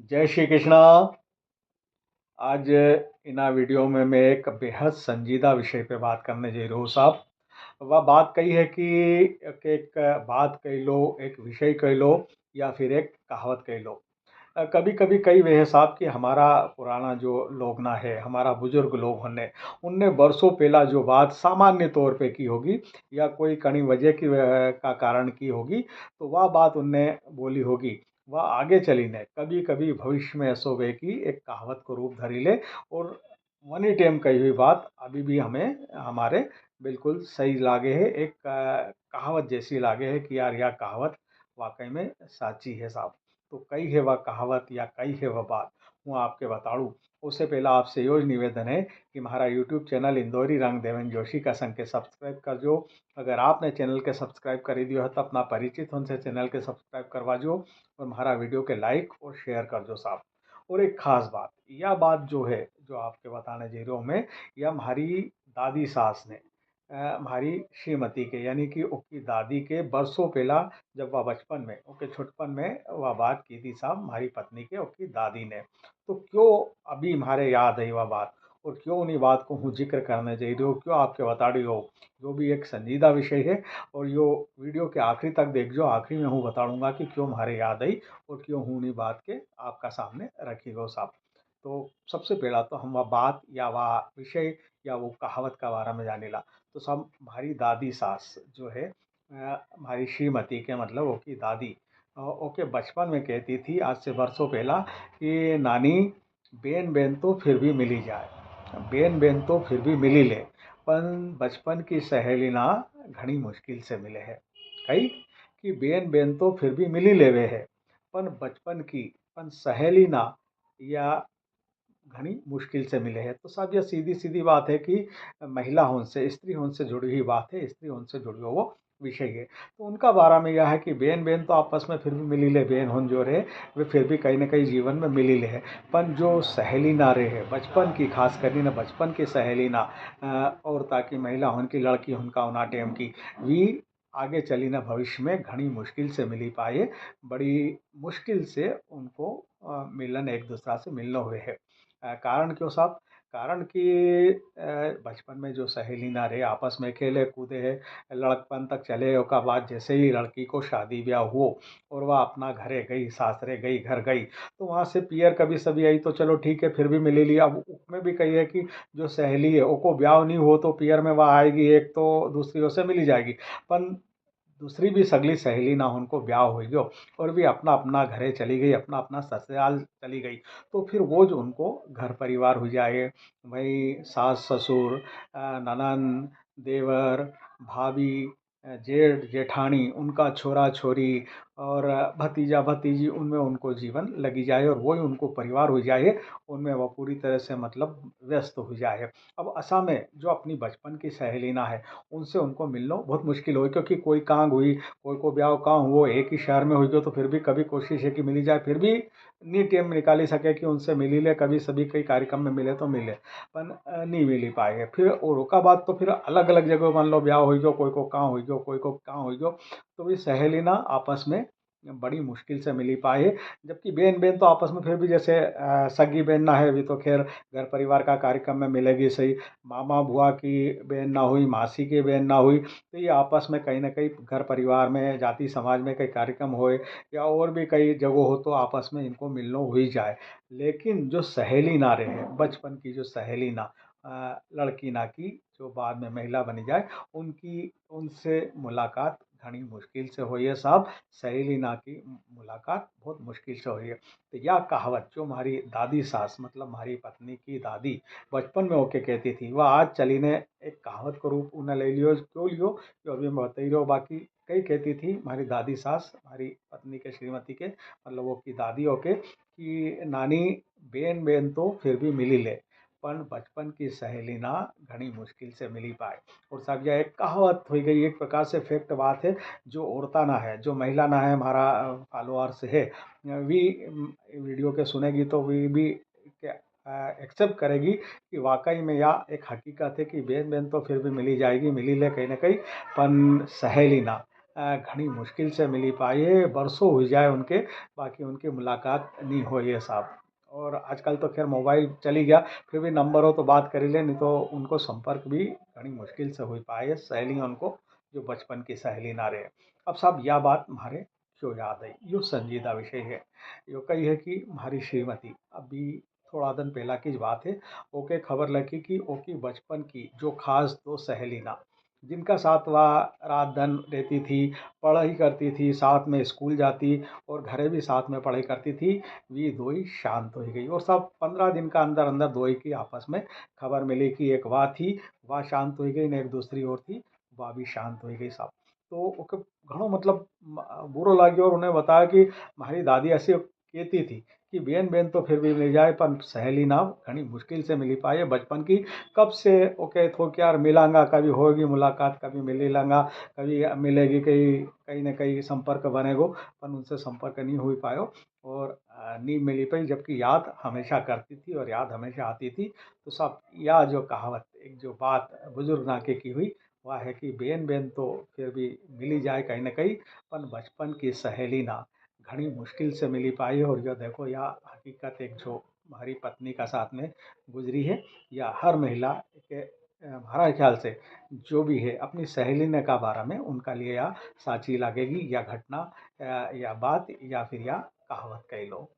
जय श्री कृष्णा। आज इन वीडियो में मैं एक बेहद संजीदा विषय पे बात करने जा रहा हूँ साहब। वह बात कही है कि एक बात कह लो, एक विषय कह लो या फिर एक कहावत कह लो। कभी कभी कई वे है साहब कि हमारा पुराना जो लोग ना है, हमारा बुजुर्ग लोग होने उनने बरसों पहला जो बात सामान्य तौर पे की होगी या कोई कड़ी वजह की का कारण की होगी, तो वह बात उनने बोली होगी। वह आगे चली ने कभी कभी भविष्य में ऐसो वे की एक कहावत को रूप धरी ले। और वनी टेम कही हुई बात अभी भी हमें हमारे बिल्कुल सही लागे है, एक कहावत जैसी लागे है कि यार यह कहावत वाकई में साची है साहब। तो कई है वह कहावत या कई है वह बात, હું आपके बताड़ू। उससे पहला आपसे यो જ निवेदन है कि हमारा यूट्यूब चैनल इंदौरी रंग देवन जोशी का संग के सब्सक्राइब कर जो। अगर आपने चैनल के सब्सक्राइब कर दियो है तो अपना परिचित उनसे चैनल के सब्सक्राइब करवा जो और हमारा वीडियो के लाइक और शेयर कर जो साहब। और एक खास बात, यह बात जो है जो आपके बताने जा रहा हूँ मैं, यह हमारी दादी सास ने हमारी श्रीमती के यानी कि उसकी दादी के बरसों पहला, जब वह बचपन में ओके छुटपन में वह बात की थी साहब हमारी पत्नी के उसकी दादी ने। तो क्यों अभी हमारे याद है वह बात, और क्यों उन्हीं बात को हूँ जिक्र करने जा रही हो, क्यों आपके बता रही हो। जो भी एक संजीदा विषय है, और यो वीडियो के आखिरी तक देख जो, आखिरी में हूँ बताऊंगा कि क्यों हमारे याद आई और क्यों हूँ उन्हीं बात के आपका सामने रखी गो साहब। तो सबसे पहला तो हम वह बात या वह विषय या वो कहावत का बारे में जाने ला। तो सब हमारी दादी सास जो है, हमारी श्रीमती के मतलब वो की दादी, ओके बचपन में कहती थी आज से बरसों पहला कि नानी, बेन बेन तो फिर भी मिली जाए, बेन बेन तो फिर भी मिली ले, पर बचपन की सहेली ना घनी मुश्किल से मिले है। कई कि बेन बेन तो फिर भी मिली लेवे है, पर बचपन की पन सहेली ना या घनी मुश्किल से मिले हैं। तो साहब यह सीधी सीधी बात है कि महिला होने से, स्त्री होने से जुड़ी हुई बात है, स्त्री होने से जुड़ी हुआ वो विषय है। तो उनका बारा में यह है कि बेन बेन तो आपस में फिर भी मिली ले, बेन होन जो रहे वे फिर भी कहीं ना कहीं जीवन में मिली ले है। पर जो सहेली ना रहे बचपन की, खास करनी ना बचपन की सहेली ना, और ताकि महिला होन की, लड़की होन का होना टेम की, वी आगे चली ना भविष्य में घनी मुश्किल से मिली पाए, बड़ी मुश्किल से उनको मिलन एक दूसरा से मिलना हुए है। कारण क्यों साहब, कारण कि बचपन में जो सहेली ना रहे आपस में खेले कूदे है, लड़कपन तक चले, उसका बाद जैसे ही लड़की को शादी ब्याह हुआ और वह अपना घरे गई, सासरे गई, घर गई, तो वहाँ से पियर कभी सभी आई तो चलो ठीक है फिर भी मिले लिया। अब उसमें भी कही है कि जो सहेली है उसको ब्याह नहीं हो तो पियर में वह आएगी एक तो दूसरी ओर से मिली जाएगी। पर दूसरी भी सगली सहेली ना उनको ब्याह हो गयो और भी अपना अपना घरे चली गई, अपना अपना ससुराल चली गई। तो फिर वो जो उनको घर परिवार हो जाए, भाई सास ससुर, ननन, देवर, भाभी, जेठ जेठानी, उनका छोरा छोरी और भतीजा भतीजी, उनमें उनको जीवन लगी जाए और वही उनको परिवार हो जाए, उनमें वह पूरी तरह से मतलब व्यस्त हो जाए। अब असा में जो अपनी बचपन की सहेली ना है उनसे उनको मिलना बहुत मुश्किल हो, क्योंकि कोई कहाँ हुई, कोई को ब्याह कहाँ हुआ, एक ही शहर में हुई गयो, तो फिर भी कभी कोशिश है कि मिली जाए, फिर भी नहीं टाइम निकाली सके कि उनसे मिली ले, कभी सभी कई कार्यक्रम में मिले तो मिले, पर नहीं मिली पाए। फिर और का बात तो फिर अलग अलग जगह मान लो ब्याह हो गयो, कोई को कहाँ हो गयो, कोई को कहाँ हो गयो, तो भी सहेली ना आपस में बड़ी मुश्किल से मिली पाए। जबकि बहन बहन तो आपस में फिर भी जैसे सगी बहन ना है अभी तो खैर घर परिवार का कार्यक्रम में मिलेगी सही, मामा बुआ की बहन ना हुई, मासी की बहन ना हुई, तो ये आपस में कहीं ना कहीं घर परिवार में, जाति समाज में कई कार्यक्रम होए या और भी कई जगह हो तो आपस में इनको मिलना हो ही जाए। लेकिन जो सहेली ना रहे बचपन की, जो सहेली ना लड़की ना की, जो बाद में महिला बनी जाए, उनकी उनसे मुलाकात घनी मुश्किल से हुई है साहब। सहेली ना की मुलाकात बहुत मुश्किल से हुई है। तो यह कहावत जो हमारी दादी सास मतलब हमारी पत्नी की दादी बचपन में होके कहती थी, वह आज चली ने एक कहावत को रूप उन्हें ले लियो, क्यों लियो जो अभी मैं बता ही रहा हूँ। बाकी कई कहती थी हमारी दादी सास हमारी पत्नी के, श्रीमती के मतलब वो की दादी होके कि नानी, बेन बेन तो फिर भी मिली ले, पर बचपन की सहेली ना घनी मुश्किल से मिली पाए। और साहब यह एक कहावत हो गई, एक प्रकार से फैक्ट बात है। जो औरता ना है, जो महिला ना है हमारा फॉलोअर्स है, वी वीडियो के सुनेगी तो वी भी एक्सेप्ट करेगी कि वाकई में यह एक हकीकत है कि बहन बहन तो फिर भी मिली जाएगी, मिली ले कहीं ना कहीं, पर सहेली ना, घणी मुश्किल से मिली पाई है, बरसों हो जाए उनके, बाकी उनकी मुलाकात नहीं हुई है साहब। और आजकल तो खैर मोबाइल चली गया, फिर भी नंबर हो तो बात कर ही ले, नहीं तो उनको संपर्क भी घणी मुश्किल से हो पाए है, सहेली उनको जो बचपन की सहेली ना रहे। अब साहब यह बात म्हारे क्यों याद आई, यो संजीदा विषय है। यो कही है कि म्हारी श्रीमती अभी थोड़ा दिन पहला की बात है, ओके खबर लगी कि ओकी बचपन की जो खास दो सहेली ना, जिनका साथ वह रात दिन रहती थी, पढ़ाई करती थी, साथ में स्कूल जाती और घरे भी साथ में पढ़ाई करती थी, वी दो ही शांत हो गई। और सब 15 दिन का अंदर अंदर दो ही की आपस में खबर मिली कि एक वह थी, वह शांत हो गई, ने एक दूसरी और थी, वह भी शांत हो गई साहब। तो ओके घणो मतलब बुरो लाग्यो, और उन्हें बताया कि हमारी दादी ऐसी कहती थी कि बेन बेन तो फिर भी मिल जाए, पर सहेली ना घनी मुश्किल से मिली पाई है बचपन की। कब से ओके थो कि यार मिलांगा, कभी होगी मुलाकात, कभी मिली लांगा, कभी मिलेगी, कहीं कहीं न कहीं संपर्क बनेगो, पर उनसे संपर्क नहीं हो पायो। और नहीं मिली पाई, जबकि याद हमेशा करती थी और याद हमेशा आती थी। तो सब यह जो कहावत, एक जो बात बुजुर्ग नाके की हुई, वह है कि बेन बेन तो फिर भी मिली जाए कहीं न कहीं, पर बचपन की सहेली ना घनी मुश्किल से मिली पाई है। और यह देखो, यह हकीकत एक जो हमारी पत्नी का साथ में गुजरी है, या हर महिला के हमारा ख्याल से जो भी है अपनी सहेली ने का बारे में उनका लिए या साची लगेगी, या घटना या बात, या फिर या कहावत कह लो।